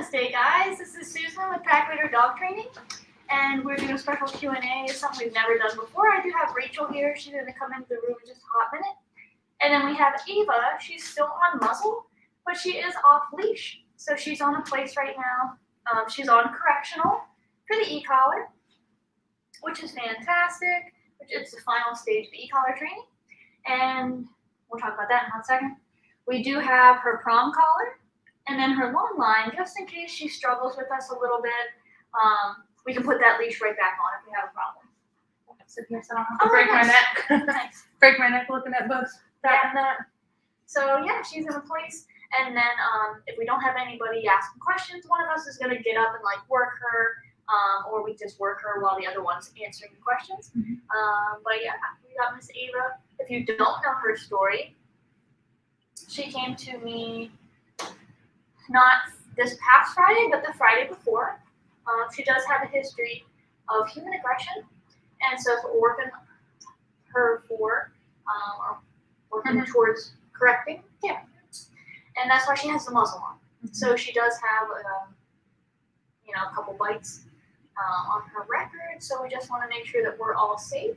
Namaste, guys. This is Susan with Pack Leader Dog Training, and we're doing a special Q&A. It's something we've never done before. I do have Rachel here. She's going to come into the room in just a hot minute. And then we have Eva. She's still on muzzle, but she is off leash. So she's on a place right now. She's on correctional for the e-collar, which is fantastic. It's the final stage of the e-collar training. And we'll talk about that in 1 second. We do have her prom collar. And then her long line, just in case she struggles with us a little bit, we can put that leash right back on if we have a problem. Sit here so I don't have to break my neck. Nice. Break my neck looking at both that and that. So yeah, she's in a place. And then if we don't have anybody asking questions, one of us is going to get up and work her, or we just work her while the other one's answering the questions. But yeah, we got Miss Ava. If you don't know her story, she came to me not this past Friday, but the Friday before. She does have a history of human aggression, and so we're working her for, or working towards correcting. Yeah, and that's why she has the muzzle on. So she does have, a couple bites on her record. So we just want to make sure that we're all safe.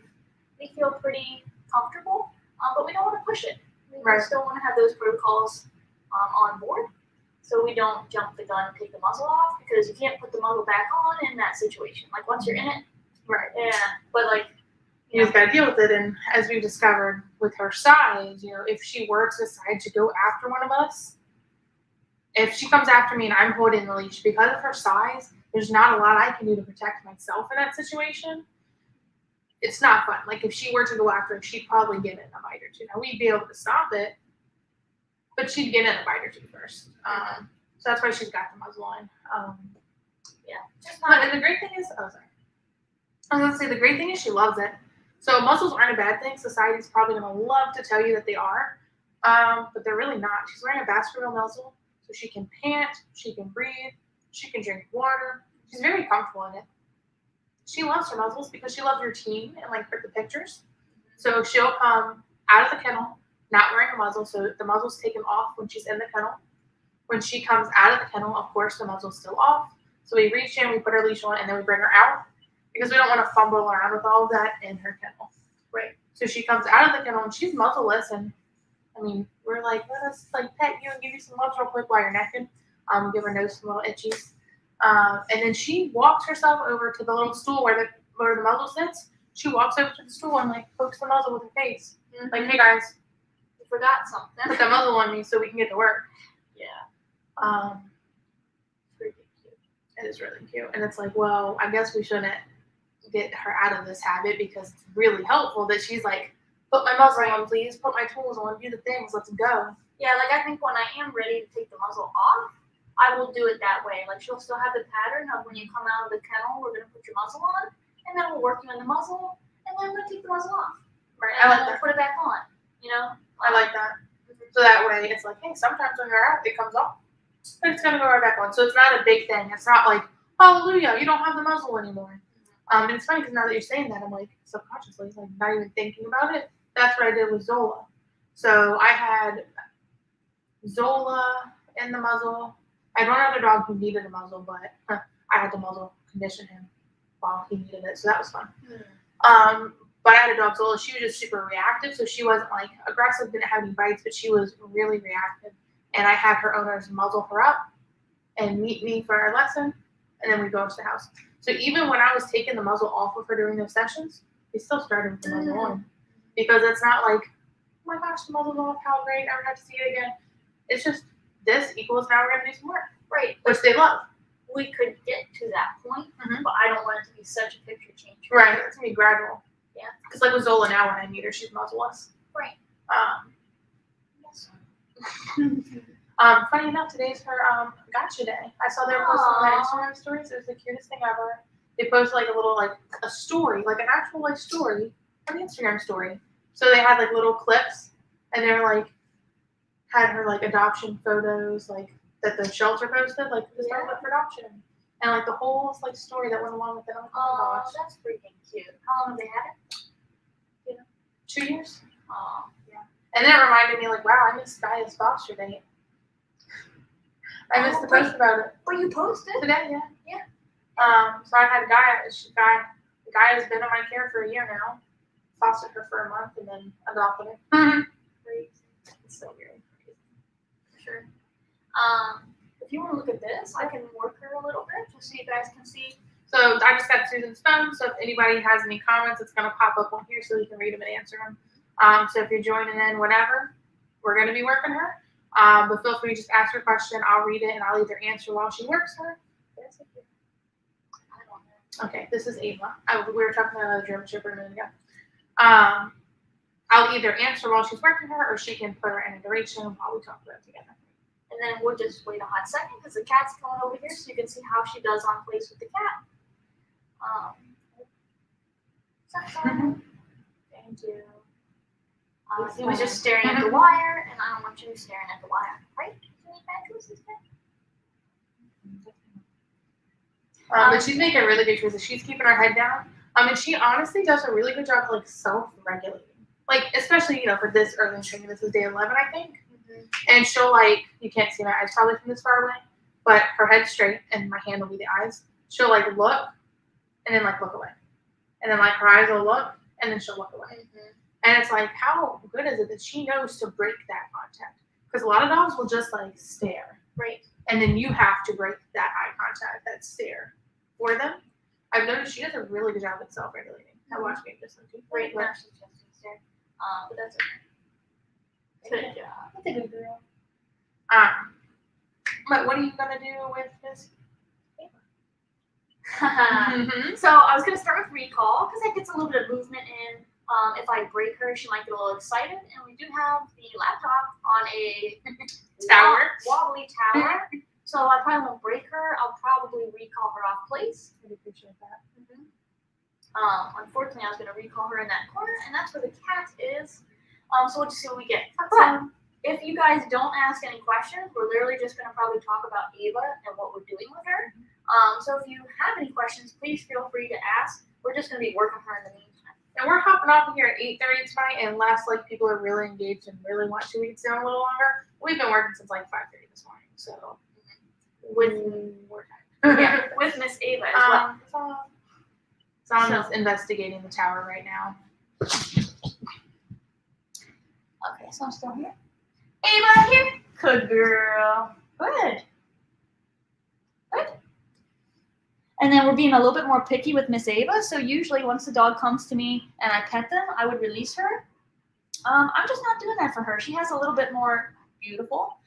We feel pretty comfortable, but we don't want to push it. We still want to have those protocols on board. So we don't jump the gun and take the muzzle off, because you can't put the muzzle back on in that situation. Once you're in it, yeah. But you just gotta deal with it. And as we've discovered with her size, if she were to decide to go after one of us, if she comes after me and I'm holding the leash, because of her size, there's not a lot I can do to protect myself in that situation. It's not fun. If she were to go after her, she'd probably get in a bite or two. Now we'd be able to stop it, but she'd get in a bite or two first. So that's why she's got the muzzle on. And the great thing is, I was going to say, the great thing is she loves it. So muzzles aren't a bad thing. Society's probably going to love to tell you that they are, but they're really not. She's wearing a Baskerville muzzle, so she can pant, she can breathe, she can drink water. She's very comfortable in it. She loves her muzzles because she loves routine and the pictures. So she'll come out of the kennel not wearing a muzzle, so the muzzle's taken off when she's in the kennel. When she comes out of the kennel, of course, the muzzle's still off. So we reach in, we put her leash on, and then we bring her out, because we don't want to fumble around with all of that in her kennel. Right. So she comes out of the kennel, and she's muzzleless, and we're let us pet you and give you some loves real quick while you're necking. Give her nose some little itchies. And then she walks herself over to the little stool where the muzzle sits. She walks over to the stool and pokes the muzzle with her face. Hey guys, you forgot something. Put the muzzle on me so we can get to work. Yeah. Pretty cute. It is really cute. And it's well, I guess we shouldn't get her out of this habit, because it's really helpful that she's put my muzzle on, please. Put my tools on. Do the things. Let's go. Yeah, I think when I am ready to take the muzzle off, I will do it that way. She'll still have the pattern of when you come out of the kennel, we're going to put your muzzle on, and then we'll work you in the muzzle, and then we'll take the muzzle off. Right. And then we'll put it back on, I like that. So that way it's hey, sometimes when you're out, it comes off, but it's going to go right back on. So it's not a big thing. It's not hallelujah, you don't have the muzzle anymore. And it's funny because now that you're saying that, I'm subconsciously, not even thinking about it. That's what I did with Zola. So I had Zola in the muzzle. I had one other dog who needed a muzzle, but I had to muzzle condition him while he needed it, so that was fun. But I had a dog, Zola. She was just super reactive, so she wasn't aggressive, didn't have any bites, but she was really reactive. And I had her owners muzzle her up and meet me for our lesson, and then we go to the house. So even when I was taking the muzzle off of her during those sessions, we still started with the muzzle on, because it's not oh my gosh, the muzzle's off, how great, I never have to see it again. It's just this equals now we're going to do some work. Right. Which they love. We could get to that point, but I don't want it to be such a picture change. Right. It's going to be gradual. Yeah. Because with Zola now, when I meet her, she's muzzleless. Right. Yes. Funny enough, today's her gotcha day. I saw they were posting on their Instagram stories. It was the cutest thing ever. They posted a little a story, an actual story, on the Instagram story. So they had little clips, and they're had her adoption photos that the shelter posted, this start for adoption, and the whole story that went along with it. Oh gosh, that's freaking cute. How long have they had it? 2 years. Oh yeah. And then it reminded me wow, I missed Gaia's foster date. I missed the post about it. But you posted. Today, yeah. Yeah. So I had a guy. The guy has been in my care for a year now. Fostered her for a month and then adopted her. Crazy. It's so weird. For sure. If you want to look at this, I can work her a little bit just so you guys can see. So I just got Susan's phone. So if anybody has any comments, it's gonna pop up on here so you can read them and answer them. So if you're joining in, whatever, we're gonna be working her. But feel free to just ask your question. I'll read it and I'll either answer while she works her. I don't know. Okay, this is Ava. We were talking about another German Shepherd a minute ago. I'll either answer while she's working her, or she can put her in a duration while we talk about it together. And then we'll just wait a hot second because the cat's coming over here so you can see how she does on place with the cat. Thank you. He was just staring at the wire, and I don't want you staring at the wire, right? Any bad choices there? But she's making really good choices. She's keeping her head down. And she honestly does a really good job of like self-regulating. Like, especially, you know, for this early training, this is day 11, I think. And she'll like, you can't see my eyes probably from this far away, but her head's straight and my hand will be the eyes. She'll like look and then like look away. And then like her eyes will look and then she'll look away. And it's like, how good is it that she knows to break that contact? Because a lot of dogs will just like stare. Right. And then you have to break that eye contact, that stare for them. I've noticed she does a really good job at self-regulating. I watch me just like, Right now she's just stare. But that's okay. Good job. That's a good girl. But what are you gonna do with this? So I was gonna start with recall because that gets a little bit of movement in. If I break her, she might get a little excited, and we do have the laptop on a wobbly tower. So I probably won't break her. I'll probably recall her off place. I appreciate that. Unfortunately, I was gonna recall her in that corner, and that's where the cat is. So we'll just see what we get. But if you guys don't ask any questions, we're literally just gonna probably talk about Ava and what we're doing with her. So if you have any questions, please feel free to ask. We're just gonna be working her in the meantime. And we're hopping off of here at 8:30 tonight, and unless like people are really engaged and really want 2 weeks down a little longer, we've been working since like 5:30 this morning. So With more time. yeah, with Miss Ava as well. Sam is investigating the tower right now. Okay, so I'm still here. Ava here. Good girl. Good. Good. And then we're being a little bit more picky with Miss Ava. So usually once the dog comes to me and I pet them, I would release her. I'm just not doing that for her. She has a little bit more beautiful.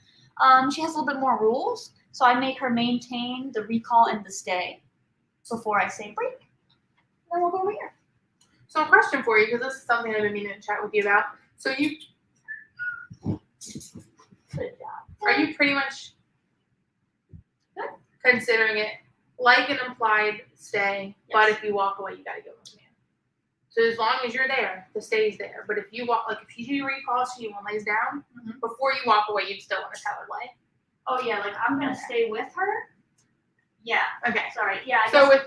She has a little bit more rules. So I make her maintain the recall and the stay before I say break. And then we'll go over here. So a question for you, because this is something I've been meaning to chat with you about. So Good job. are you pretty much considering it like an implied stay, but if you walk away, you gotta give them a command. So as long as you're there, the stay's there. But if you walk, like if you recall she and lays down, before you walk away, you'd still want to tell her lay. Oh yeah, like I'm gonna stay with her. Yeah. Okay. Sorry. Yeah. I So guess.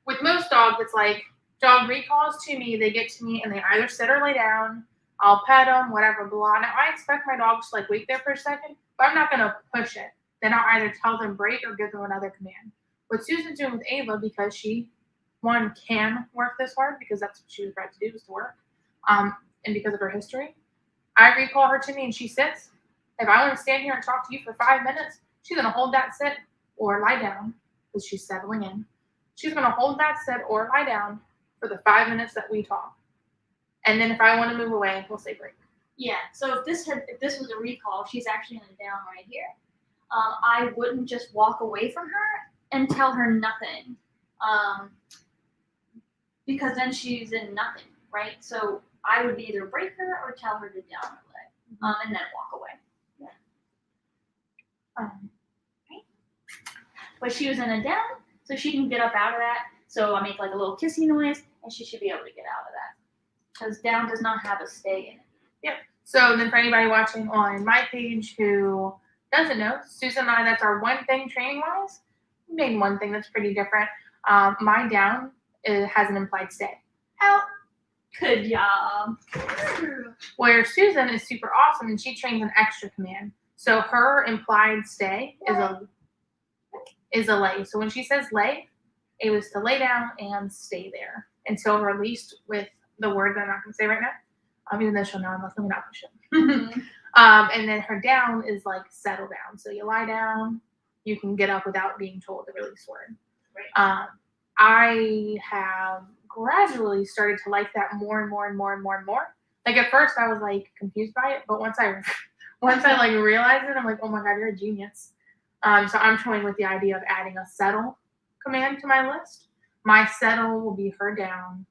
with most dogs, it's like dog recalls to me, they get to me and they either sit or lay down. I'll pet them, whatever, blah. Now I expect my dogs to like wait there for a second, but I'm not gonna push it. Then I'll either tell them break or give them another command. What Susan's doing with Ava, because she, one, can work this hard because that's what she was bred to do, is to work, and because of her history, I recall her to me and she sits. If I want to stand here and talk to you for 5 minutes, she's gonna hold that sit or lie down because she's settling in. She's gonna hold that sit or lie down for the 5 minutes that we talk. And then if I want to move away, we'll say break. Yeah. So if this was a recall, she's actually in a down right here. I wouldn't just walk away from her and tell her nothing, because then she's in nothing, right? So I would either break her or tell her to down her leg, and then walk away. Um, But she was in a down, so she can get up out of that. So I make like a little kissy noise, and she should be able to get out of that. Because down does not have a stay in it. So then for anybody watching on my page who doesn't know, Susan and I, that's our one thing training-wise. We made one thing that's pretty different. My down has an implied stay. How? Good job. Where Susan is super awesome and she trains an extra command. So her implied stay is a is a lay. So when she says lay, it was to lay down and stay there until released with the word that I'm not going to say right now. Even though she'll know unless I'm not push it. And then her down is like settle down. So you lie down, you can get up without being told the release word. Right. I have gradually started to like that more and more and more and more and more. Like at first I was like confused by it, but once I like realized it, I'm like, oh my god, you're a genius. So I'm toying with the idea of adding a settle command to my list. My settle will be her down.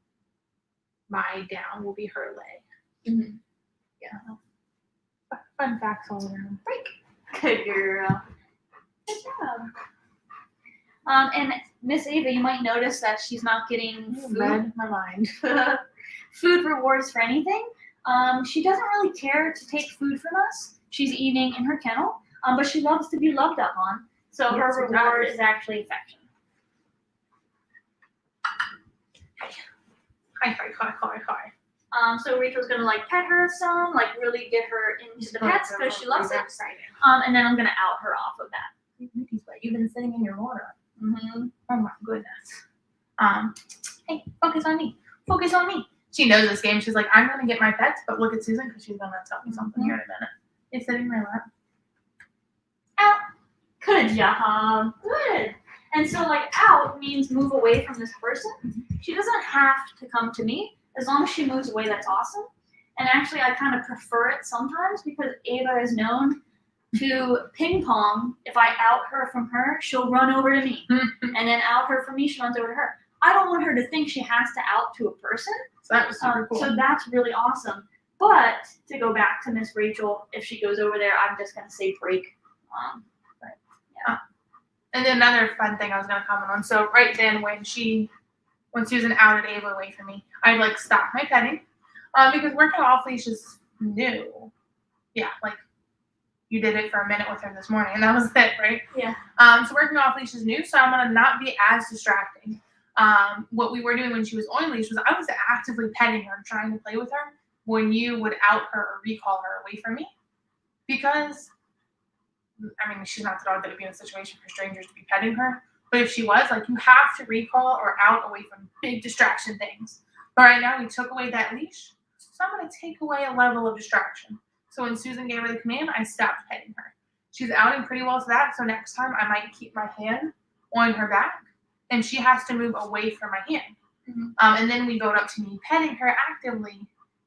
My down will be her lay. Mm-hmm. Yeah. Fun facts all around. Good girl. Good job. And Miss Ava, you might notice that she's not getting food. Read my mind. Food rewards for anything. She doesn't really care to take food from us. She's eating in her kennel, but she loves to be loved up on. So Yes, her it reward does. is actually affection. Hi. So Rachel's gonna like pet her some, like really get her into the pets because she loves it. Exciting. And then I'm gonna out her off of that. You've been sitting in your water. Mm-hmm. Oh my goodness. Hey, focus on me. Focus on me. She knows this game. She's like, I'm gonna get my pets, but look at Susan because she's gonna tell me something here in a minute. It's sitting in my lap. Out. Good job. Good. And so like out means move away from this person. She doesn't have to come to me. As long as she moves away, that's awesome. And actually, I kind of prefer it sometimes because Ava is known to ping pong. If I out her from her, she'll run over to me. And then out her from me, she runs over to her. I don't want her to think she has to out to a person. So that was super cool. So that's really awesome. But to go back to Miss Rachel, if she goes over there, I'm just going to say break. And then another fun thing I was going to comment on. So right then when Susan outed Ava away from me, I'd like stop my petting because working off leash is new. Yeah, like you did it for a minute with her this morning and that was it, right? Yeah. So working off leash is new, so I'm going to not be as distracting. What we were doing when she was on leash was I was actively petting her and trying to play with her when you would out her or recall her away from me because I mean, she's not the dog that would be in a situation for strangers to be petting her. But if she was, like, you have to recall or out away from big distraction things. But right now, we took away that leash. So I'm going to take away a level of distraction. So when Susan gave her the command, I stopped petting her. She's outing pretty well to that. So next time, I might keep my hand on her back. And she has to move away from my hand. Mm-hmm. And then we go up to me petting her actively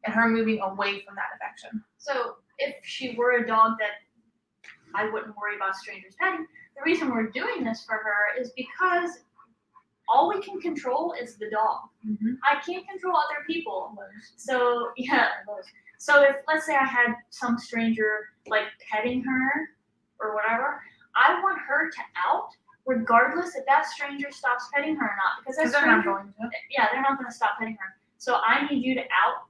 and her moving away from that affection. So if she were a dog that I wouldn't worry about strangers petting. The reason we're doing this for her is because all we can control is the dog. Mm-hmm. I can't control other people. So yeah. So if let's say I had some stranger like petting her or whatever, I want her to out regardless if that stranger stops petting her or not. Because that they're not stranger, going to. yeah, they're not going to stop petting her. So I need you to out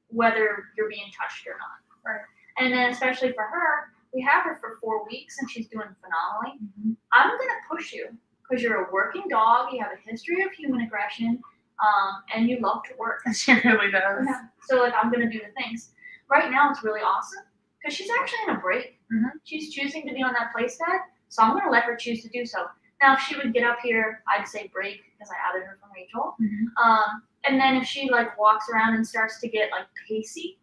whether you're being touched or not. Right. And then especially for her, we have her for 4 weeks and she's doing phenomenally. Mm-hmm. I'm going to push you because you're a working dog. You have a history of human aggression and you love to work. She really does. Yeah. So like I'm going to do the things. Right now it's really awesome because she's actually in a break. Mm-hmm. She's choosing to be on that place set. So I'm going to let her choose to do so. Now, if she would get up here, I'd say break because I outed her from Rachel. Mm-hmm. And then if she like walks around and starts to get like pacey,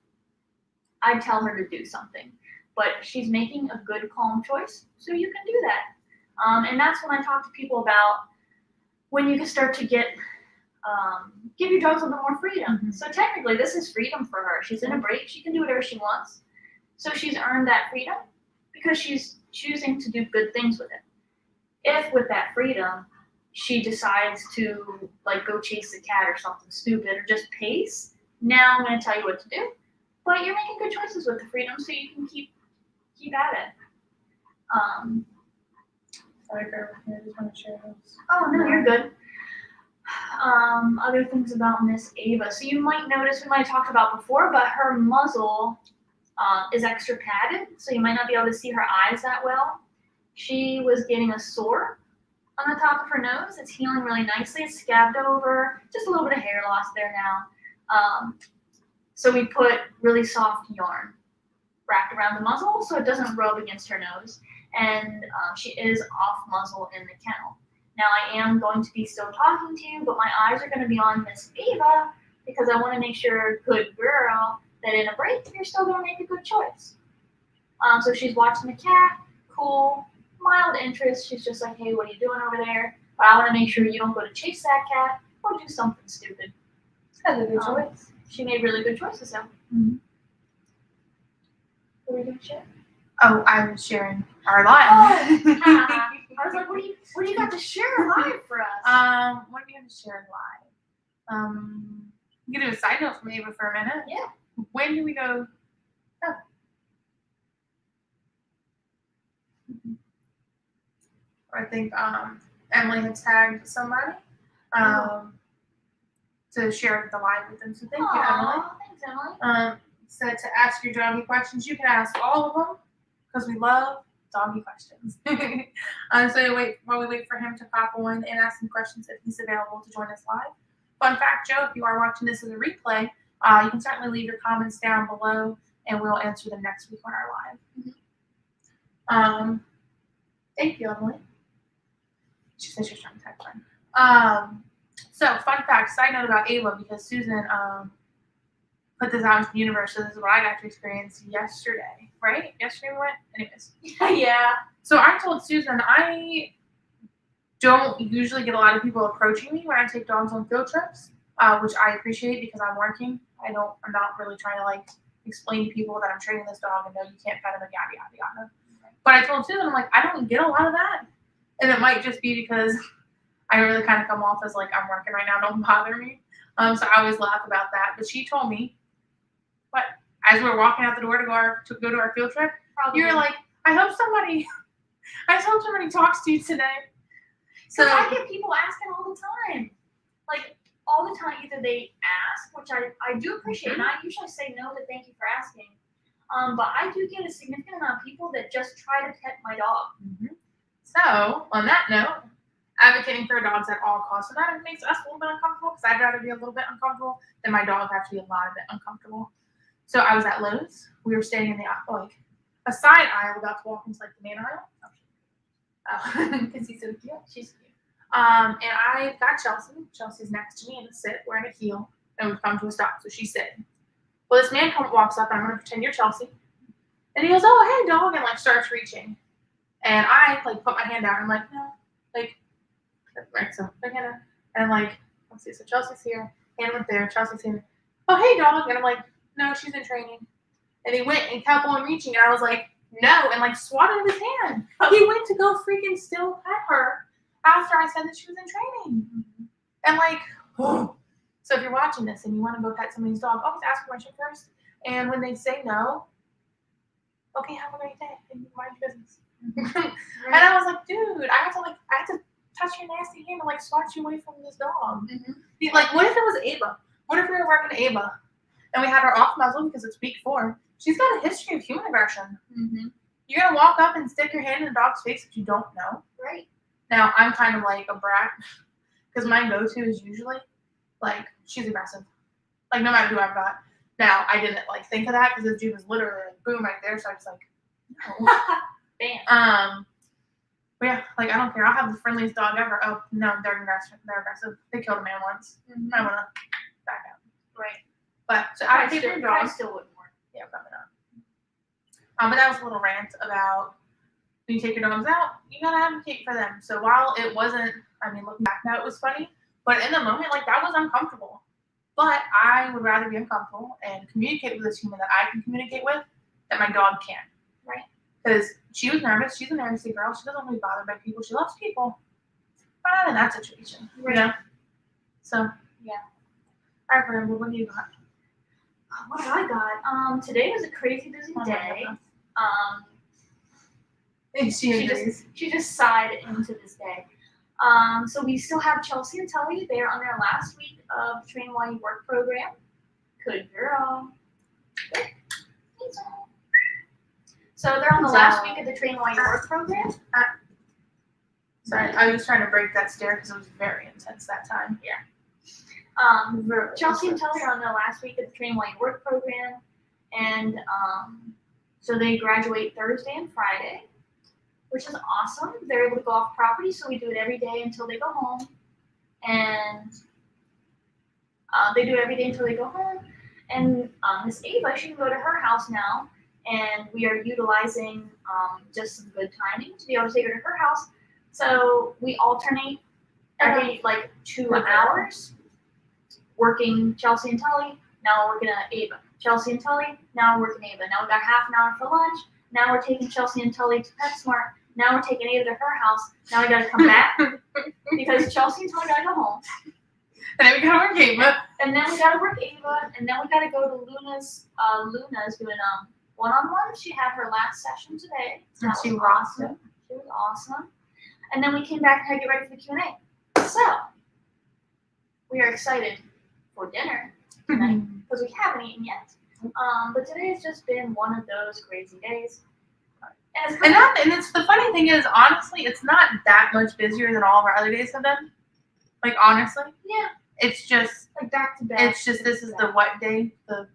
I'd tell her to do something. But she's making a good, calm choice, so you can do that. And that's when I talk to people about when you can start to give your dogs a little bit more freedom. Mm-hmm. So technically, this is freedom for her. She's in a break. She can do whatever she wants. So she's earned that freedom because she's choosing to do good things with it. If with that freedom, she decides to like go chase the cat or something stupid or just pace, now I'm going to tell you what to do. But you're making good choices with the freedom, so you can keep at it. Sorry, bear with me. I just want to share those. Oh, no, you're good. Other things about Miss Ava. So you might notice, we might have talked about before, but her muzzle is extra padded, so you might not be able to see her eyes that well. She was getting a sore on the top of her nose. It's healing really nicely. It's scabbed over. Just a little bit of hair loss there now. So we put really soft yarn wrapped around the muzzle so it doesn't rub against her nose. And she is off muzzle in the kennel. Now I am going to be still talking to you, but my eyes are going to be on Miss Ava because I want to make sure, good girl, that in a break you're still going to make a good choice. So she's watching the cat, cool, mild interest. She's just like, hey, what are you doing over there? But I want to make sure you don't go to chase that cat or do something stupid. That's a good choice. She made really good choices, though. Mm-hmm. What were you going to share? Oh, I was sharing our live. I was like, what do you got to share live for us? What do we have to share live? You can do a side note from Ava for a minute. Yeah. When do we go? Oh. I think Emily had tagged somebody to share the live with them. So thank you, Emily. Thanks, Emily. Said to ask your doggy questions. You can ask all of them because we love doggy questions. So while we wait for him to pop on and ask some questions if he's available to join us live. Fun fact, Joe, if you are watching this as a replay, you can certainly leave your comments down below and we'll answer them next week on our live. Thank you, Emily. She says she's trying to text friend. So fun fact, side note about Ava, because Susan put this out into the universe, so this is what I got to experience yesterday, right? Yesterday we went? Anyways. Yeah. So I told Susan I don't usually get a lot of people approaching me when I take dogs on field trips, which I appreciate because I'm working. I'm not really trying to like explain to people that I'm training this dog and no, you can't pet him and yada, yada, yada. But I told Susan, I'm like, I don't get a lot of that. And it might just be because I really kind of come off as like, I'm working right now, don't bother me. So I always laugh about that. But she told me, but as we were walking out the door to go to our field trip, you were like, I hope somebody talks to you today. So I get people asking all the time. Like, all the time, either they ask, which I do appreciate, and I usually say no, but thank you for asking. But I do get a significant amount of people that just try to pet my dog. Mm-hmm. So, on that note, advocating for dogs at all costs, and that makes us a little bit uncomfortable because I'd rather be a little bit uncomfortable than my dog have to be a lot of it uncomfortable. So I was at Lowe's. We were staying in the a side aisle, about to walk into like the main aisle. Because he's so cute. She's cute. And I got Chelsea. Chelsea's next to me in the sit, wearing a heel, and we've come to a stop. So she's sitting. Well, this man walks up, and I'm gonna pretend you're Chelsea. And he goes, "Oh, hey, dog," and like starts reaching. And I like put my hand out. I'm like, no, like, right. So my hand out, and I'm like, let's see. So Chelsea's here. Hand went there. Chelsea's here. Oh, hey, dog. And I'm like, no, she's in training. And he went and kept on reaching, and I was like, no, and like swatted his hand. He went to go freaking still pet her after I said that she was in training. And like, oh. So if you're watching this and you want to go pet somebody's dog, always ask permission first. And when they say no, okay, have a great day and mind your business. And I was like, dude, I had to touch your nasty hand and like swat you away from this dog. Mm-hmm. Like, what if it was Ava? What if we were working Ava and we had her off muzzle because it's week 4? She's got a history of human aggression. Mm-hmm. You're gonna walk up and stick your hand in a dog's face that you don't know. Right. Now I'm kind of like a brat because my go-to is usually like she's aggressive. Like no matter who I've got. Now I didn't like think of that because this dude was literally like, boom right there, so I was like, no. Bam. But yeah, like I don't care. I'll have the friendliest dog ever. Oh no, they're aggressive. They killed a man once. Mm-hmm. I wanna back out. Right. But so I still wouldn't work. Yeah, probably not. But that was a little rant about when you take your dogs out, you gotta advocate for them. So while it wasn't, I mean, looking back now, it was funny. But in the moment, like that was uncomfortable. But I would rather be uncomfortable and communicate with this human that I can communicate with that my dog can't. Right. Because she was nervous. She's a nervousy girl. She doesn't want to be bothered by people. She loves people. But not in that situation. Right. You know? So, yeah. All right, Brenda, what do you got? What have I got? Today was a crazy busy day. She just sighed into this day. So we still have Chelsea and Tully. They're on their last week of the Train While You Work program. Good girl. Good. So they're on the last week of the Train While You Work program. Sorry, I was trying to break that stare because it was very intense that time. Yeah. Chelsea and Tully are on their last week of the Train While You Work program, and so they graduate Thursday and Friday. which is awesome. They're able to go off property, so we do it every day until they go home. And they do it every day until they go home. And Miss Ava, she can go to her house now, and we are utilizing just some good timing to be able to take her to her house. So we alternate every like 2 hours, working Chelsea and Tully. Now we're working at Ava. Chelsea and Tully. Now we're working Ava. Now we got half an hour for lunch. Now we're taking Chelsea and Tully to PetSmart. Now we're taking Ava to her house. Now we gotta come back because Chelsea and Tully gotta go home. And then we gotta work Ava. And then we gotta work Ava, and then we gotta go to Luna's. Luna's doing one-on-one. She had her last session today. And That she was rocked awesome. She was awesome. And then we came back and had to get ready for the Q&A. So we are excited for dinner tonight because we haven't eaten yet. But today has just been one of those crazy days. And it's the funny thing is, honestly, it's not that much busier than all of our other days have been. Like, honestly. Yeah. It's just, like back to back. it's just, this is the what day? The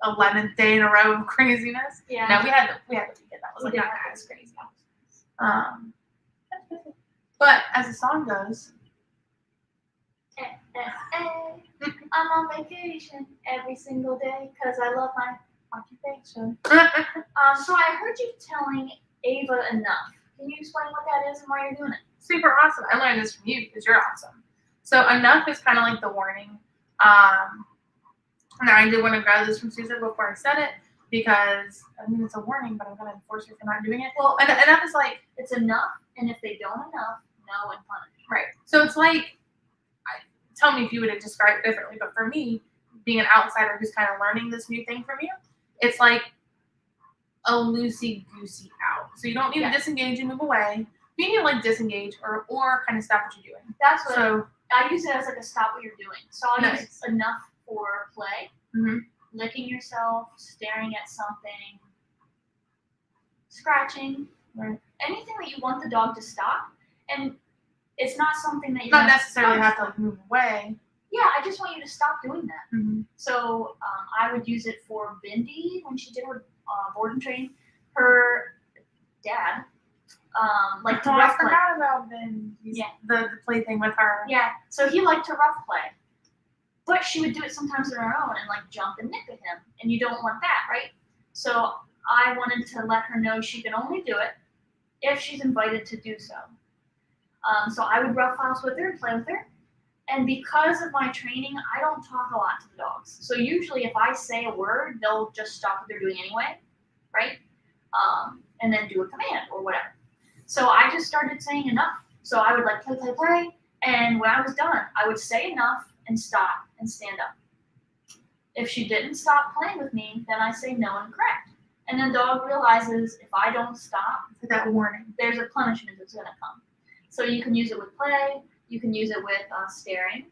11th day in a row of craziness. Yeah. No, we had the weekend. That was We like did not have as crazy. But as the song goes, I'm on vacation every single day because I love my occupation. So I heard you telling Ava enough. Can you explain what that is and why you're doing it? super awesome. I learned this from you because you're awesome. So enough is kind of like the warning. Now I did want to grab this from Susan before I said it because I mean it's a warning, but I'm going to enforce her for not doing it. Well, Enough is like, it's enough, and if they don't enough, no and punish. right. So it's like, tell me if you would have described it differently, but for me, being an outsider who's kind of learning this new thing from you, it's like a loosey-goosey out. So you don't need to disengage and move away. You need to like disengage or kind of stop what you're doing. That's what So I use it as like a stop what you're doing. So I'll use Nice. enough for play, Mhm. licking yourself, staring at something, scratching, Right. anything that you want the dog to stop. And it's not something that you not necessarily have to like move away. Yeah, I just want you to stop doing that. Mm-hmm. So I would use it for Bindi when she did her board and train. Her dad liked to I rough play. forgot about the play thing with her. Yeah, so he liked to rough play. But she would do it sometimes on her own and like jump and nick at him. And you don't want that, right? So I wanted to let her know she can only do it if she's invited to do so. So I would rough house with her and play with her. And because of my training, I don't talk a lot to the dogs. So usually if I say a word, they'll just stop what they're doing anyway, right? And then do a command or whatever. So I just started saying enough. So I would like play, play, play. And when I was done, I would say enough and stop and stand up. If she didn't stop playing with me, then I say no and correct. And then the dog realizes if I don't stop, It's like that warning. there's a punishment that's gonna come. So you can use it with play, you can use it with staring,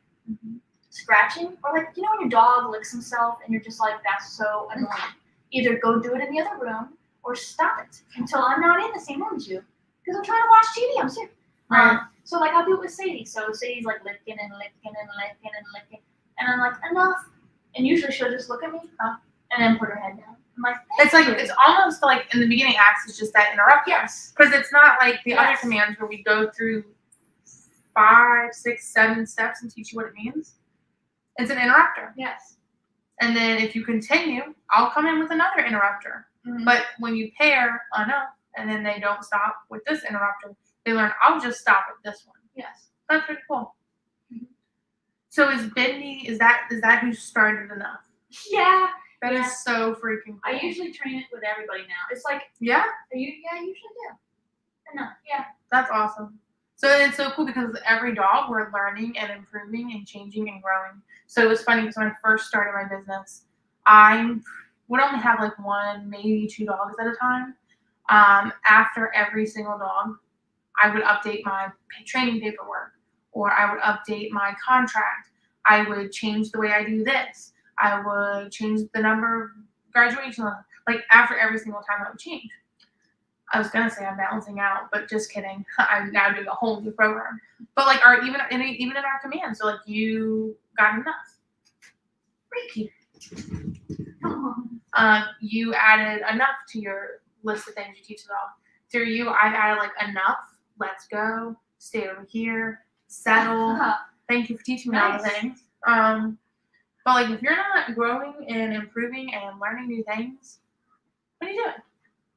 scratching, or like, you know when your dog licks himself and you're just like, that's so annoying. Either go do it in the other room or stop it until I'm not in the same room as you. Because I'm trying to watch TV, I'm sick. Right. So like I'll do it with Sadie. So Sadie's like licking and licking and licking and licking. And I'm like, enough. And usually she'll just look at me and then put her head down. I'm like, It's like, you. it's almost like in the beginning acts is just that interruption. Yes. Because it's not like the other Yes. commands where we go through 5, 6, 7 steps and teach you what it means. It's an interrupter. Yes. And then if you continue, I'll come in with another interrupter. Mhm. But when you pair enough and then they don't stop with this interrupter, they learn, I'll just stop at this one. Yes. That's pretty cool. So is Bindi, is that who started enough? Yeah. That is Yeah. so freaking cool. I usually train it with everybody now. It's like, Yeah? I usually do. Enough. Yeah. That's awesome. So it's so cool because every dog we're learning and improving and changing and growing. So it was funny because when I first started my business, I would only have like 1, maybe 2 dogs at a time. After every single dog, I would update my training paperwork, or I would update my contract. I would change the way I do this. I would change the number of graduation. Like after every single time, I would change. I was gonna say I'm balancing out, but just kidding. I'm now doing a whole new program. But like even in our command, so like you got enough. Reiki. You added enough to your list of things you teach the dog. through you, I've added like enough. Let's go. Stay over here. Settle. Thank you for teaching me all the Nice. things. But like if you're not growing and improving and learning new things, what are you doing?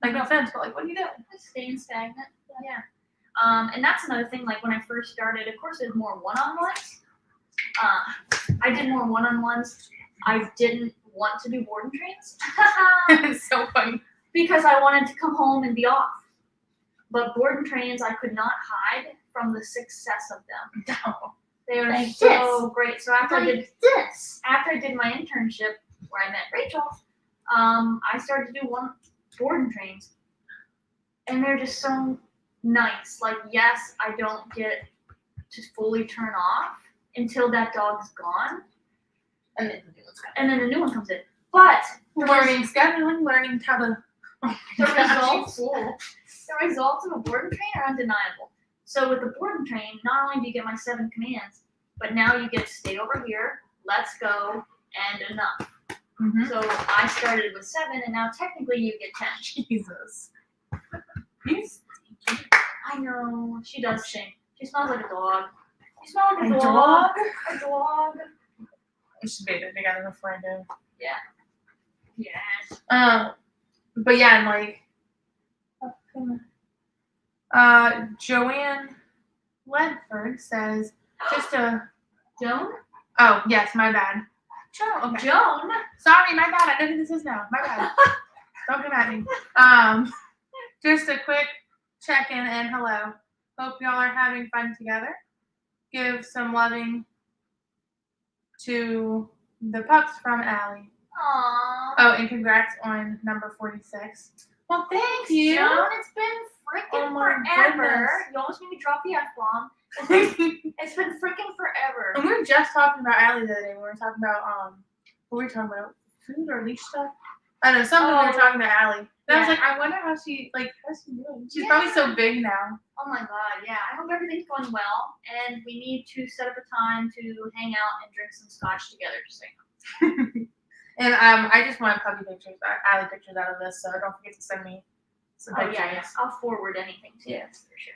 Like no offense, but like what are you doing? Just staying stagnant. Yeah. And that's another thing. Like when I first started, of course, there's more one-on-ones. I did more one-on-ones. I didn't want to do board and trains It's so funny. because I wanted to come home and be off. But board and trains, I could not hide from the success of them. No. They are Like so great. So after this. I did my internship where I met Rachel, I started to do one board and trains, and they're just so nice. Like, yes, I don't get to fully turn off until that dog's gone, And then the new one's coming. and then the new one comes in. But Learning scheduling, learning how to. the results of a board and train are undeniable. So with the board and train, not only do you get my 7 commands, but now you get to stay over here, let's go, and enough. Mm-hmm. So I started with 7, and now technically you get 10. Jesus. He's I know, she does stink. She smells like a dog. She smells like a a dog. A dog. We should bathe it together before I do. Yes. But yeah, and like, Joanne Ledford says, just a, Joan? oh, yes, my bad. Joan, okay. Joan? Sorry, my bad. I know who this is now. My bad. Don't come at me. Just a quick check-in and hello. Hope y'all are having fun together. Give some loving to the pups from Allie. Aww. Oh, and congrats on number 46. Well, thank you. Joan, it's been freaking Oh my forever. goodness. You almost made me drop the F-bomb. It's been freaking forever. And we were just talking about Allie the other day. We were talking about what were we talking about? Food or leash stuff? I don't know, something we Oh. were talking to Allie. And I was Yeah. like, I wonder how's she doing? She's probably so big now. Oh my god, yeah. I hope everything's going well, and we need to set up a time to hang out and drink some scotch together. Just like, And I just want puppy pictures, Allie pictures out of this, so don't forget to send me some oh pictures. yeah, I'll forward anything to you Yes. for sure.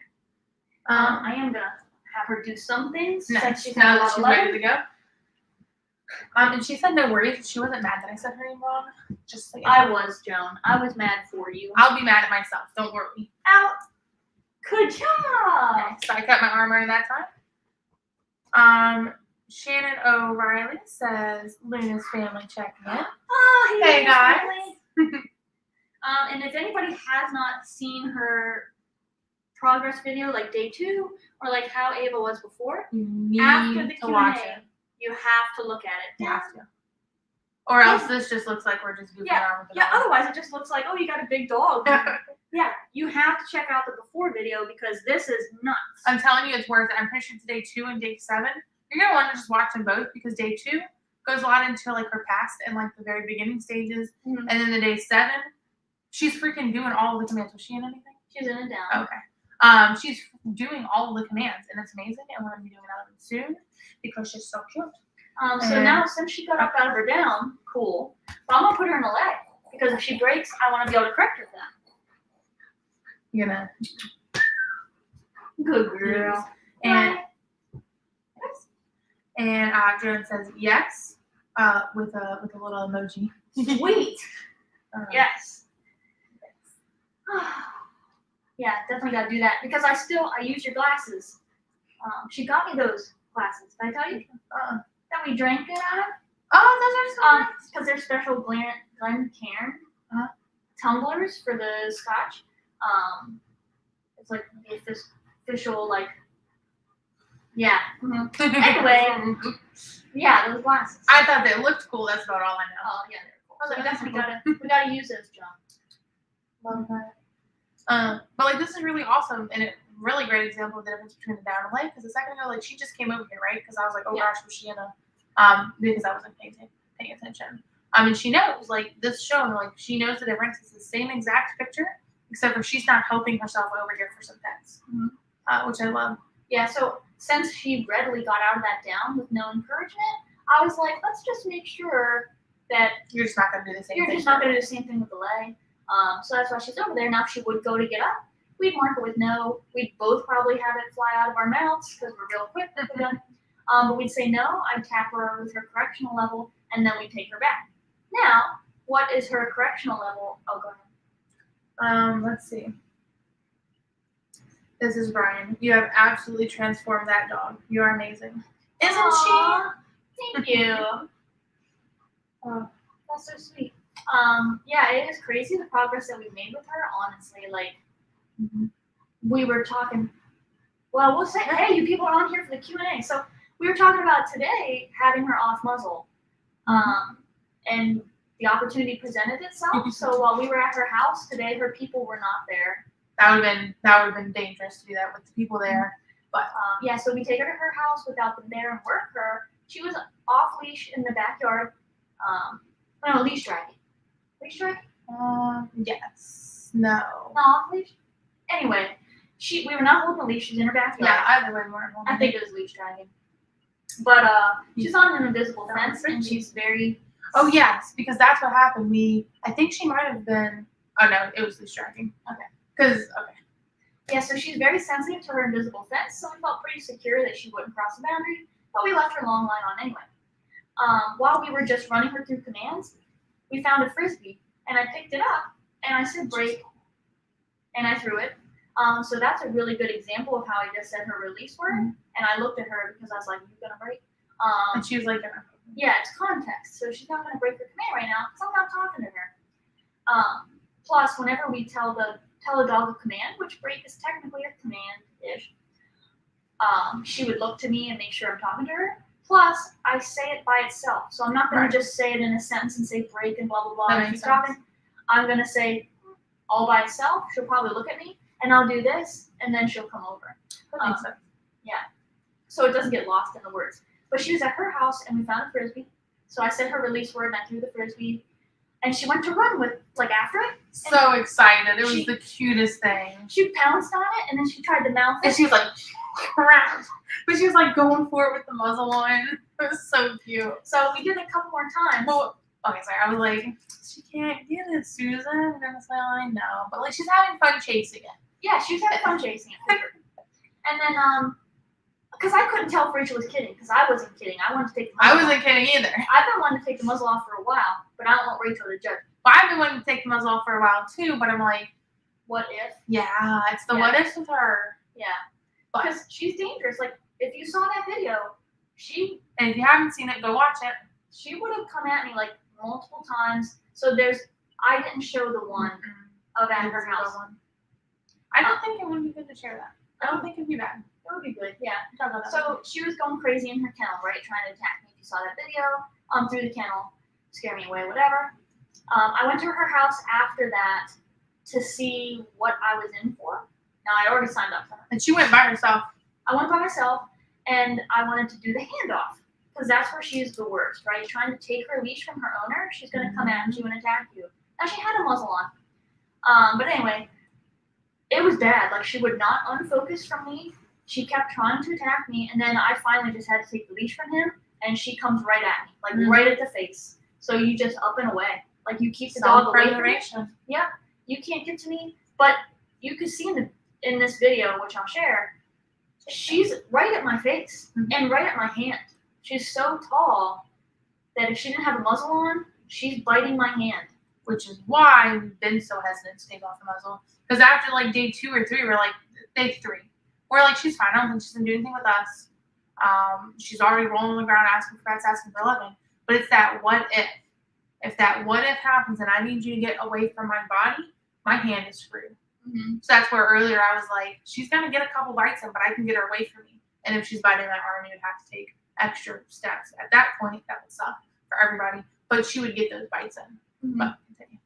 Um, I am gonna have her do some things no, since she's now got a that lot she's of ready letters. to go. And she said no worries. She wasn't mad that I said her name wrong. Just so you know. I was, Joan. I was mad for you. I'll be mad at myself. Don't worry. Out. Good job. So I cut my arm under that time. Shannon O'Reilly says Luna's family checking in. Oh, Hey, guys. family. And if anybody has not seen her progress video, like day 2, or like how Ava was before, You need after the to watch Q&A, it. you have to look at it. You have to. Or else this just looks like we're just goofing around with the Yeah, dog. otherwise it just looks like, oh, you got a big dog. Yeah, you have to check out the before video because this is nuts. I'm telling you, it's worth it. I'm pretty sure it's day 2 and day 7. You're gonna want to just watch them both because day 2 goes a lot into like her past and like the very beginning stages, Mhm. and then the day 7, she's freaking doing all of the commands. Was she in anything? She's in and down. Okay. She's doing all of the commands, and it's amazing. And we're gonna be doing another one soon because she's so cute. So And- now since she got up out of her down, cool. But I'm gonna put her in a leg because if she breaks, I want to be able to correct her for that. You're gonna Good girl. and Joan says yes, with a little emoji. Sweet. Um, Yes. Yeah, definitely gotta do that because I use your glasses. She got me those glasses. Did I tell you that we drank it out of? Oh, those are so nice. Because they're special Glencairn tumblers for the scotch. It's like the official like. Yeah. Mhm. Anyway. Yeah, those glasses. I thought they looked cool. That's about all I know. Oh yeah, they're cool. So Oh, we that's definitely gotta use those, John. Love that. But like this is really awesome and a really great example of the difference between the down and lay. Because a second ago, like she just came over here, right? Because I was like, oh Yeah. gosh, was she in a because I wasn't paying attention. And she knows like this show, like she knows the difference. It's the same exact picture, except for she's not helping herself over here for some pets, which I love. Yeah, so since she readily got out of that down with no encouragement, I was like, let's just make sure that You're just not gonna do the same you're thing. just not going to do the same thing with the leg. So that's why she's over there. Now, if she would go to get up, we'd mark it with no. We'd both probably have it fly out of our mouths because we're real quick with the gun. But we'd say no. I'd tap her with her correctional level, and then we'd take her back. Now, what is her correctional level? Oh, go ahead. Let's see. This is Brian. You have absolutely transformed that dog. You are amazing. Isn't Aw, Thank you. Oh. That's so sweet. Yeah, it is crazy the progress that we've made with her. Honestly, like we were talking. Well, we'll say, hey, you people are on here for the Q&A. So we were talking about today having her off muzzle, and the opportunity presented itself. So while we were at her house today, her people were not there. That would have been dangerous to do that with the people there. But Yeah, so we take her to her house without them there and work her. She was off leash in the backyard. No, leash dragging. Leash dragging? yes, no. No, off leash. Anyway, we were not holding a leash. She's in her backyard. Yeah, either way, we're I think it was leash dragging. But she's on an invisible fence, and she's very. Oh yes, because that's what happened. I think she might have been. Oh no, it was leash dragging. Okay. Yeah, so she's very sensitive to her invisible fence, so we felt pretty secure that she wouldn't cross the boundary, but we left her long line on anyway. While we were just running her through commands, we found a frisbee, and I picked it up, and I said break, and I threw it. So that's a really good example of how I just said her release word, and I looked at her because I was like, "You gonna break?" And she was like, Yeah, it's context, so she's not gonna break her command right now because I'm not talking to her. Plus, whenever we tell a dog a command, which break is technically a command-ish, she would look to me and make sure I'm talking to her. Plus, I say it by itself, so I'm not going to just say it in a sentence and say break and blah, blah, blah, and keep talking. I'm going to say all by itself. She'll probably look at me, and I'll do this, and then she'll come over. that makes sense. Yeah. So it doesn't get lost in the words. But she was at her house, and we found a frisbee. So I said her release word, and I threw the frisbee. And she went to run with, after it. So excited. It was the cutest thing. She pounced on it, and then she tried to mouth it. And she was like, crap. But she was like going for it with the muzzle on. It was so cute. So we did it a couple more times. Well, okay, sorry. I was like, she can't get it, Susan. And I was like, I know. But she's having fun chasing it. Yeah, she was having fun chasing it. And then, because I couldn't tell if Rachel was kidding, because I wasn't kidding. I wanted to take the muzzle I wasn't kidding either. I've been wanting to take the muzzle off for a while, but I don't want Rachel to judge. Well, I've been wanting to take the muzzle off for a while too, but I'm like, what if? yeah, it's the Yeah. what ifs with her. Yeah. But Because she's dangerous. If you saw that video, and if you haven't seen it, go watch it. she would have come at me multiple times. So I didn't show the one of at her house. I don't think it would be good to share that. I don't think it'd be bad. It would be good, yeah. Talk about that. So she was going crazy in her kennel, right? Trying to attack me. If you saw that video, through the kennel, scare me away, whatever. I went to her house after that to see what I was in for. Now I already signed up for her. And she went by herself. I went by myself, and I wanted to do the handoff because that's where she's the worst, right? Trying to take her leash from her owner, she's gonna come at you and attack you. Now she had a muzzle on, but anyway, it was bad. She would not unfocus from me. She kept trying to attack me, and then I finally just had to take the leash from him, and she comes right at me, right at the face. So you just up and away. You keep the dog away from me. Yeah, you can't get to me. But you can see in this video, which I'll share, she's right at my face and right at my hand. She's so tall that if she didn't have a muzzle on, she's biting my hand. Which is why we've been so hesitant to take off the muzzle. Because after day 2 or 3, we're day 3. We're she's fine. I don't think she's gonna do anything with us. She's already rolling on the ground asking for pets, asking for loving. But it's that what if. If that what if happens and I need you to get away from my body, my hand is screwed. Mm-hmm. So that's where earlier I was like, she's gonna get a couple bites in, but I can get her away from me. And if she's biting my arm, you would have to take extra steps. At that point, that would suck for everybody. But she would get those bites in. Mm-hmm. But continue.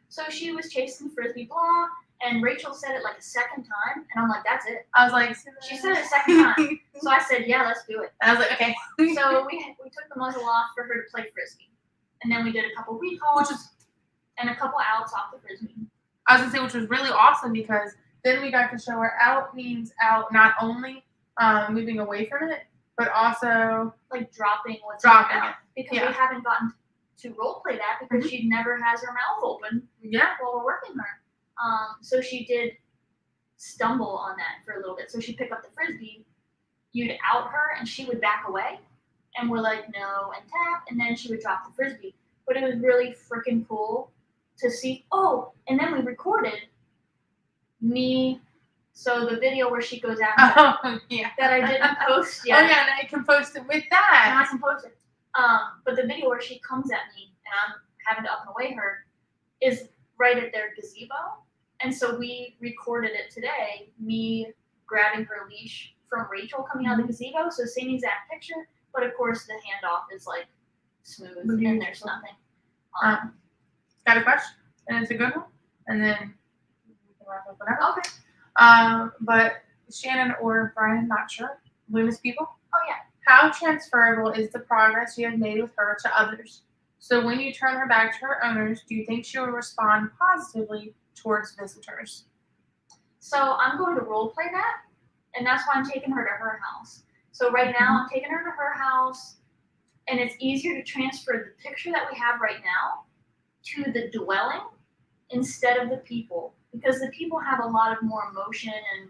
So she was chasing frisbee, blah, and Rachel said it a second time, and I'm like, that's it. I was like, She said it a second time. So I said, yeah, let's do it. And I was like, okay. So we took the muzzle off for her to play frisbee. And then we did a couple recalls and a couple outs off the frisbee. I was gonna say, which was really awesome because then we got to show her out means out, not only moving away from it, but also dropping what's dropping in her it. mouth. Because Yeah. we haven't gotten to role play that because she never has her mouth open Yeah. while we're working her. So she did stumble on that for a little bit. So she'd pick up the frisbee, you'd out her, and she would back away, and we're like, no, and tap, and then she would drop the frisbee. But it was really freaking cool to see. Oh, and then we recorded me. So the video where she goes out Oh, yeah. that I didn't post Oh, yet. yeah, and I can post it with And I that. can post it. But the video where she comes at me and I'm having to up and away her is right at their gazebo. And so we recorded it today, me grabbing her leash from Rachel coming out of the gazebo. So same exact picture, but of course the handoff is like smooth and there's nothing. Got a question? And it's a good one. And then we can wrap up whatever. Okay. But Shannon or Brian, not sure. Loomis people. Oh yeah. How transferable is the progress you have made with her to others? So when you turn her back to her owners, do you think she will respond positively towards visitors? So I'm going to role play that, and that's why I'm taking her to her house. So right now I'm taking her to her house, and it's easier to transfer the picture that we have right now to the dwelling instead of the people, because the people have a lot of more emotion, and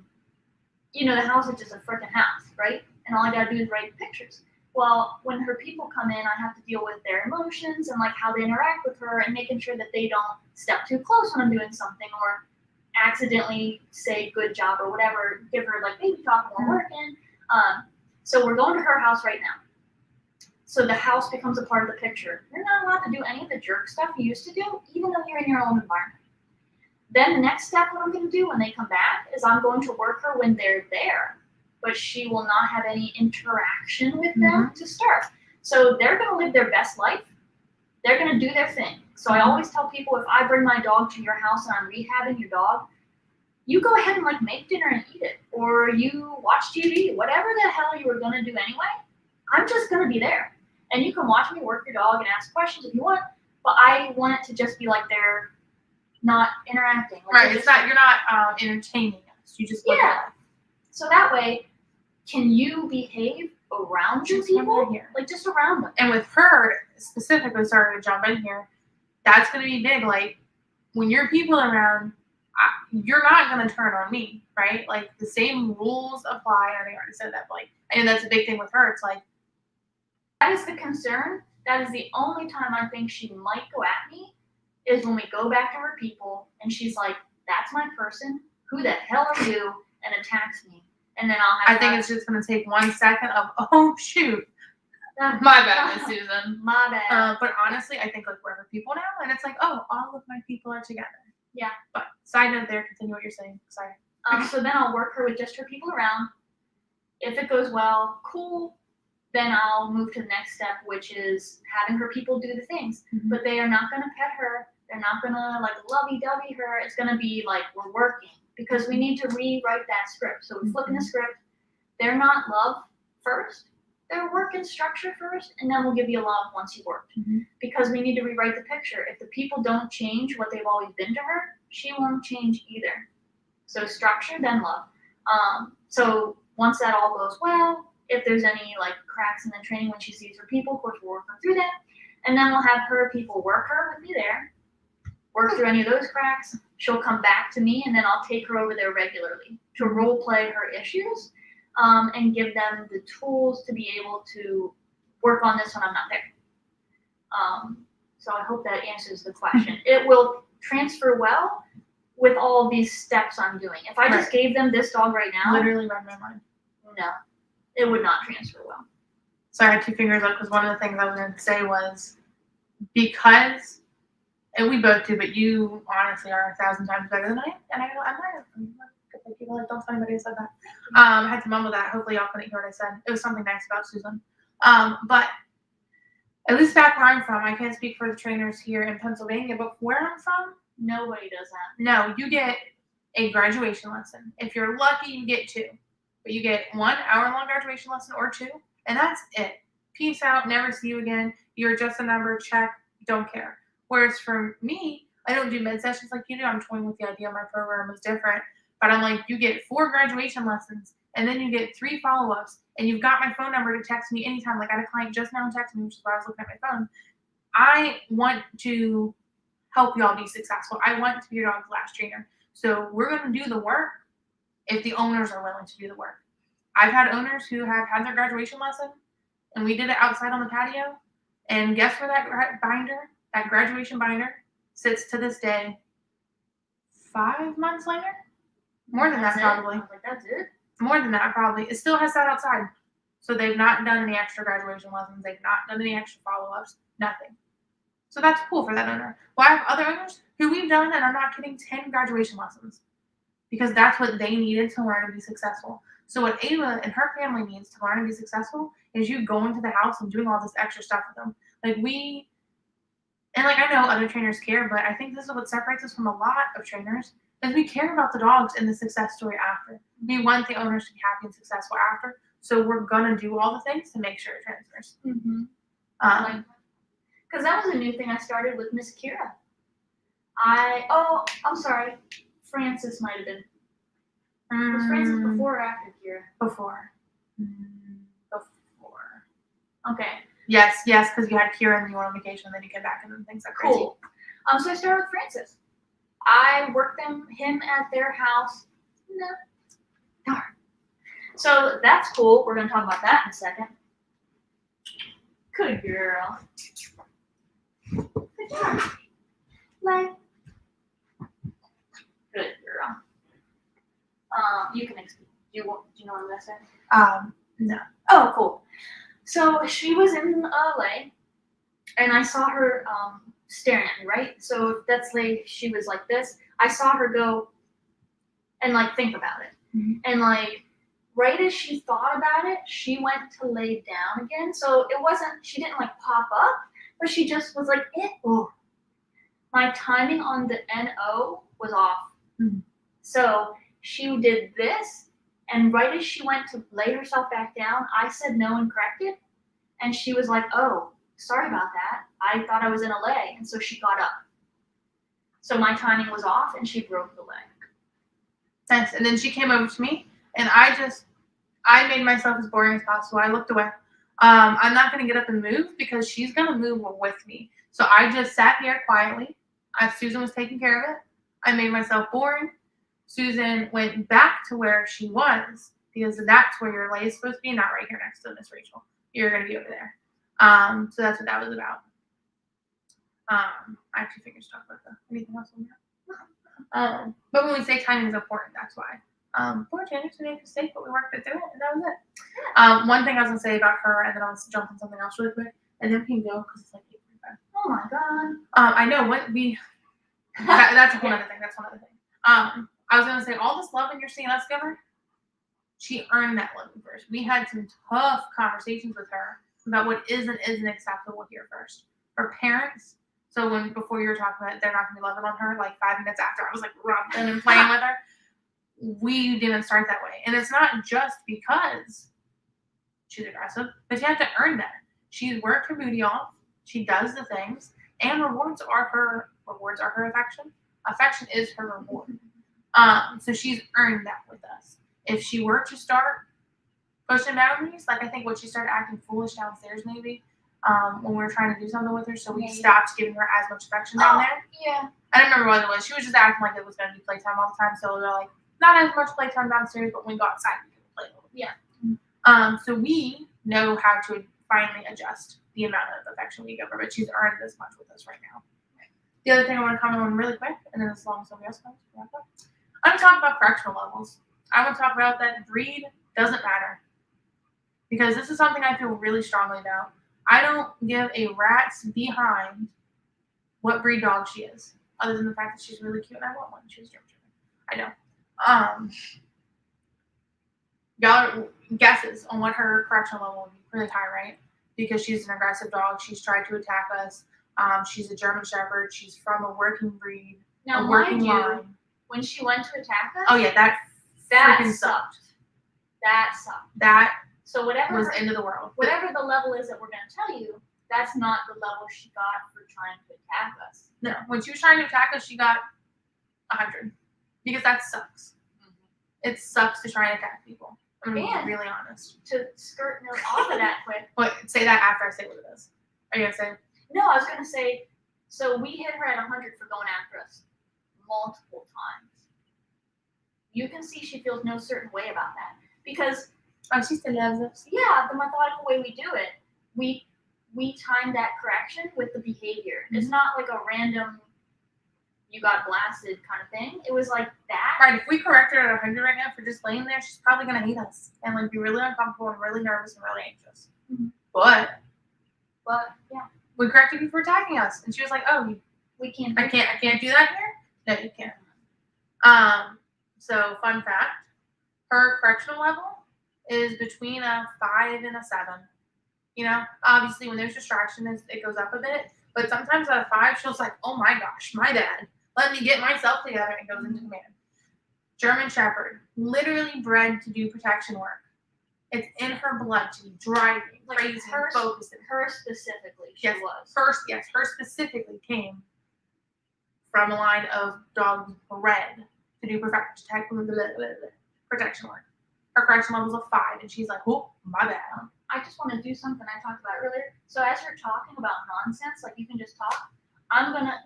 the house is just a freaking house, right? And all I gotta do is write pictures. Well, when her people come in, I have to deal with their emotions and like how they interact with her and making sure that they don't step too close when I'm doing something or accidentally say good job or whatever, give her like baby talk when we're working. So we're going to her house right now. So the house becomes a part of the picture. You're not allowed to do any of the jerk stuff you used to do, even though you're in your own environment. Then the next step, what I'm going to do when they come back is I'm going to work her when they're there, but she will not have any interaction with them to start. So they're going to live their best life. They're going to do their thing. So I always tell people, if I bring my dog to your house and I'm rehabbing your dog, you go ahead and like make dinner and eat it, or you watch TV, whatever the hell you were going to do anyway. I'm just going to be there. And you can watch me work your dog and ask questions if you want, but I want it to just be like they're not interacting. Like Right, it's not, you're not entertaining us. You just look Yeah. at us. So that way, can you behave around your Just when people? they're here. Like just around them. And with her specifically, sorry to jump in here, that's going to be big. Like when your people are around, you're not going to turn on me, right? Like the same rules apply. I think I already said that, but like, and that's a big thing with her. It's like, That is the concern. That is the only time I think she might go at me is when we go back to her people and she's like, that's my person. Who the hell are you? And attacks me. And then I'll have I think it's just going to take 1 second of, oh, shoot. my My bad, Miss Susan. My bad. But honestly, I think like we're her people now, and it's like, oh, all of my people are together. Yeah. But side note there, continue what you're saying. Sorry. So then I'll work her with just her people around. If it goes well, cool. Then I'll move to the next step, which is having her people do the things. Mhm. But they are not going to pet her. They're not going to like lovey-dovey her. It's going to be like we're working because we need to rewrite that script. So we flip in the script. They're not love first. They're work and structure first, and then we'll give you love once you worked. Mhm. Because we need to rewrite the picture. If the people don't change what they've always been to her, she won't change either. So structure, then love. So once that all goes well, if there's any like cracks in the training when she sees her people, of course we'll work her through that. And then we'll have her people work her with me there, work through any of those cracks. She'll come back to me, and then I'll take her over there regularly to role play her issues and give them the tools to be able to work on this when I'm not there. So I hope that answers the question. It will transfer well with all these steps I'm doing. If I just gave them this dog right now, Literally read my mind. no, it would not transfer well. Sorry, I had 2 fingers up because one of the things I was going to say was because, and we both do, but you honestly are 1,000 times better than I am. And I'm like, people like, don't tell anybody I said that. I had to mumble that. Hopefully y'all couldn't hear what I said. It was something nice about Susan. But at least back where I'm from, I can't speak for the trainers here in Pennsylvania, but where I'm from, Nobody does that. no, you get a graduation lesson. If you're lucky, you get 2. But you get 1 hour-long graduation lesson or 2, and that's it. Peace out, never see you again. You're just a number, check, don't care. Whereas for me, I don't do mid sessions like you do. I'm toying with the idea my program is different. But I'm like, you get 4 graduation lessons, and then you get 3 follow-ups, and you've got my phone number to text me anytime. Like I had a client just now text me, which is why I was looking at my phone. I want to help y'all be successful. I want to be your dog's last trainer. So we're going to do the work if the owners are willing to do the work. I've had owners who have had their graduation lesson, and we did it outside on the patio. And guess where that graduation binder, sits to this day, 5 months later? More than that, probably. I was like, that's it? More than that, probably. It still has sat outside. So they've not done any extra graduation lessons. They've not done any extra follow-ups. Nothing. So that's cool for that owner. Well, I have other owners who we've done, and I'm not kidding, 10 graduation lessons. Because that's what they needed to learn to be successful. So what Ava and her family needs to learn to be successful is you going to the house and doing all this extra stuff with them. I know other trainers care, but I think this is what separates us from a lot of trainers, is we care about the dogs and the success story after. We want the owners to be happy and successful after, so we're gonna do all the things to make sure it transfers. Because that was a new thing I started with Miss Kira. I'm sorry, Francis might have been. Was Francis before or after Kira? Before. Okay. Yes, because you had Kira and you went on vacation, and then you came back and then things got crazy. Cool. So I started with Francis. I worked him at their house. No. Darn. So that's cool. We're gonna talk about that in a second. Good girl. Good job. Good girl. You can explain. Do you know what I'm gonna say? No. Oh, cool. So she was in LA, and I saw her staring at me, right? So that's like, she was like this. I saw her go and think about it. Mm-hmm. And right as she thought about it, she went to lay down again. So she didn't pop up, but she just was like, oh. My timing on the NO was off. Mm-hmm. So she did this, and right as she went to lay herself back down, I said no and corrected. And she was like, oh, sorry about that. I thought I was in LA. And so she got up. So my timing was off, and she broke the leg. Nice. And then she came over to me, and I made myself as boring as possible. I looked away. I'm not going to get up and move because she's going to move with me. So I just sat here quietly as Susan was taking care of it. I made myself boring. Susan went back to where she was because that's where your lay is supposed to be, not right here next to Miss Rachel. You're going to be over there. So that's what that was about. I actually figured to talk about anything else on that. But when we say timing is important, that's why. Poor Janice, we made a mistake, but we worked it through it, and that was it. One thing I was going to say about her, and then I'll jump on something else really quick, and then we can go because it's like 8:45. Oh my god. I know that's a whole other thing. That's one other thing. I was gonna say all this love you're seeing us give her, she earned that love first. We had some tough conversations with her about what isn't acceptable here first. Her parents. So before you were talking about it, they're not gonna be loving on her. 5 minutes after I was rubbing and playing with her, we didn't start that way. And it's not just because she's aggressive, but you have to earn that. She's worked her booty off. She does the things, and rewards are her affection. Affection is her reward. So she's earned that with us. If she were to start pushing boundaries, I think when she started acting foolish downstairs, maybe when we were trying to do something with her, so we stopped giving her as much affection down there. Yeah. I don't remember what it was. She was just acting like it was going to be playtime all the time. So we were not as much playtime downstairs, but when we go outside, we can play a little bit. Yeah. So we know how to finally adjust the amount of affection we give her, but she's earned this much with us right now. The other thing I want to comment on really quick, and then as long as somebody else comes, I'm going to talk about correctional levels. I want to talk about that breed doesn't matter. Because this is something I feel really strongly about. I don't give a rat's behind what breed dog she is, other than the fact that she's really cute and I want one. She's German. I know. Y'all guesses on what her correctional level would be really high, right? Because she's an aggressive dog. She's tried to attack us. She's a German Shepherd. She's from a working breed. Now, a working mind you, line. when she went to attack us, Oh yeah, that freaking sucked. That sucked. That So whatever was the end of the world. whatever the level is that we're going to tell you, that's not the level she got for trying to attack us. No, when she was trying to attack us, she got 100. Because that sucks. It sucks to try and attack people. I'm going to And be really honest. To skirt off of that quick. But say that after I say what it is. Are you going to say? No, I was going to say, So we hit her at 100 for going after us multiple times. You can see she feels no certain way about that because she still loves us. yeah, the methodical way we do it, we time that correction with the behavior. It's not like a random you got blasted kind of thing. It was like that. Right, if we correct her at 100 right now for just laying there, she's probably gonna hate us and like be really uncomfortable and really nervous and really anxious. Mhm. But Yeah, we corrected you for attacking us, and she was like, "Oh, we can't. I can't do that here." No, you can't. So fun fact, her correctional level is between a 5 and a 7. You know, obviously when there's distraction, it goes up a bit. But sometimes at a 5, she'll like, "Oh my gosh, my bad. Let me get myself together," and goes into command. German Shepherd, literally bred to do protection work. It's in her blood to be driving, Like crazy, her- focused. Her specifically, she Yes. was. Her specifically came from a line of dogs bred to do protection work. Her correction level was a 5, and she's like, "Oh, my bad." I just want to do something I talked about earlier. So as you're talking about nonsense, like you can just talk. I'm gonna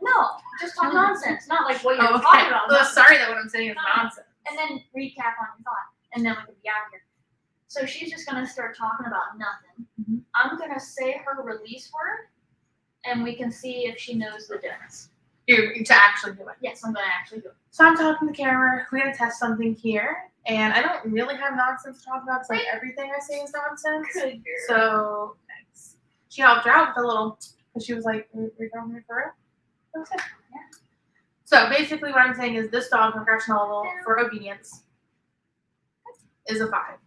just talk nonsense, not like what you're talking about. Well, nonsense. sorry that what I'm saying is No. nonsense. And then recap on your thought, and then we can be out of here. So she's just gonna start talking about nothing. Mhm. I'm gonna say her release word, and we can see if she knows the difference. To actually do it. Yes, I'm gonna actually do it. So I'm talking to the camera. We're gonna test something here, and I don't really have nonsense to talk about. It's like everything I say is nonsense. Good girl. So thanks. She helped her out with a little, because she was like, "You're telling me for real?" That was it. Yeah. So basically, what I'm saying is this dog correctional level for obedience is a 5.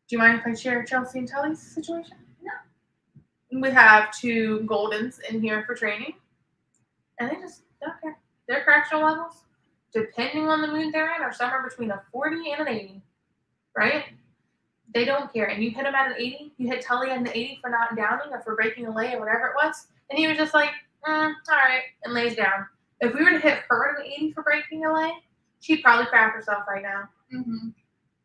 Do you mind if I share Chelsea and Tully's situation? No. We have 2 Goldens in here for training, and they just don't care. Their correctional levels, depending on the mood they're in, are somewhere between a 40 and an 80, right? They don't care. And you hit them at an 80, you hit Tully at an 80 for not downing or for breaking a lay or whatever it was, and he was just like, all right, and lays down. If we were to hit her at an 80 for breaking a lay, she'd probably crap herself right now. Mm-hmm.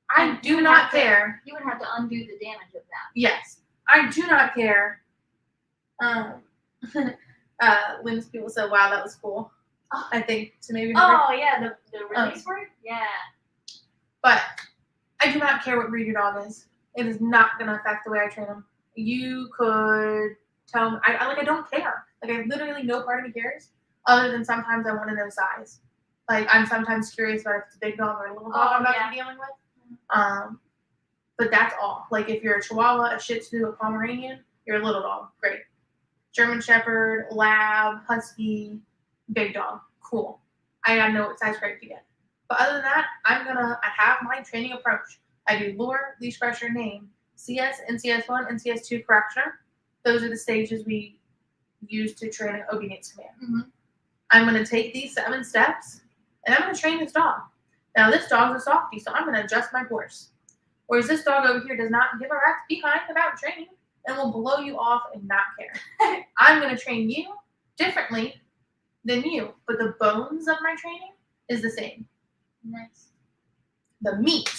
I And do you would not have to- care. You would have to undo the damage of that. Yes, I do not care. Lynn's people said, "Wow, that was cool." I think to maybe. Oh yeah, the release word. Yeah. But I do not care what breed your dog is. It is not going to affect the way I train them. You could tell me. I don't care. Like I literally no part of me cares, other than sometimes I want to know size. Like I'm sometimes curious about if it's a big dog or a little dog I'm about to be dealing with. But that's all. Like if you're a Chihuahua, a Shih Tzu, a Pomeranian, you're a little dog. Great. German Shepherd, Lab, Husky, big dog. Cool. I gotta know what size crate to get. But other than that, I have my training approach. I do lure, leash pressure, name, CS, NCS1, NCS2 correctioner. Those are the stages we use to train an obedience command. Mm-hmm. I'm going to take these 7 steps, and I'm going to train this dog. Now, this dog's a softie, so I'm going to adjust my course. Whereas this dog over here does not give a rat's behind about training and will blow you off and not care. I'm going to train you differently than you, but the bones of my training is the same. Nice. The meat,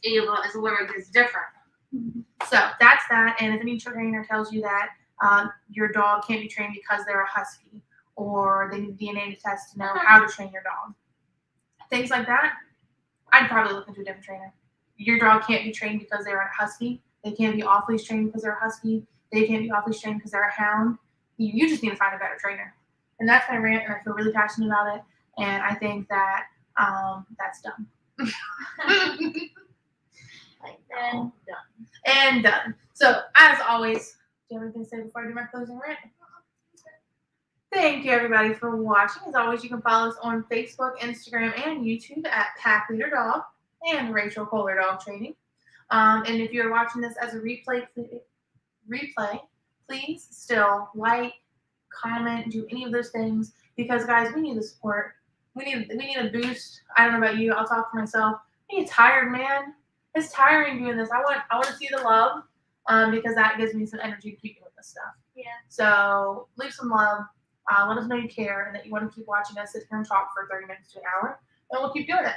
Ava, is where it gets different. Mm-hmm. So that's that. And if any trainer tells you that your dog can't be trained because they're a husky, or they need DNA to test to know how to train your dog, things like that, I'd probably look into a different trainer. Your dog can't be trained because they're a husky. They can't be off-leash trained because they're a husky. They can't be off-leash trained because they're a hound. You just need to find a better trainer. And that's my rant, and I feel really passionate about it. And I think that that's done. And done. And done. So, as always, do you have anything to say before I do my closing rant? Thank you, everybody, for watching. As always, you can follow us on Facebook, Instagram, and YouTube at Pack Leader Dog and Rachel Kohler Dog Training. And if you're watching this as a replay, please still like, comment, do any of those things, because, guys, we need the support. We need a boost. I don't know about you. I'll talk for myself. I get tired, man. It's tiring doing this. I want to see the love, because that gives me some energy to keep doing this stuff. Yeah. So leave some love. Let us know you care and that you want to keep watching us sit here and talk for 30 minutes to an hour, and we'll keep doing it.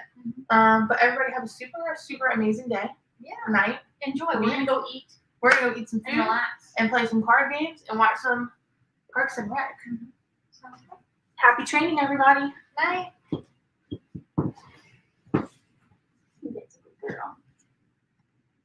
Mm-hmm. But everybody have a super, super amazing day. Yeah. Night. Enjoy. We're gonna go eat We're gonna go eat some and food relax. and play some card games and watch some Parks and Rec. Sounds good. Happy training, everybody. Bye.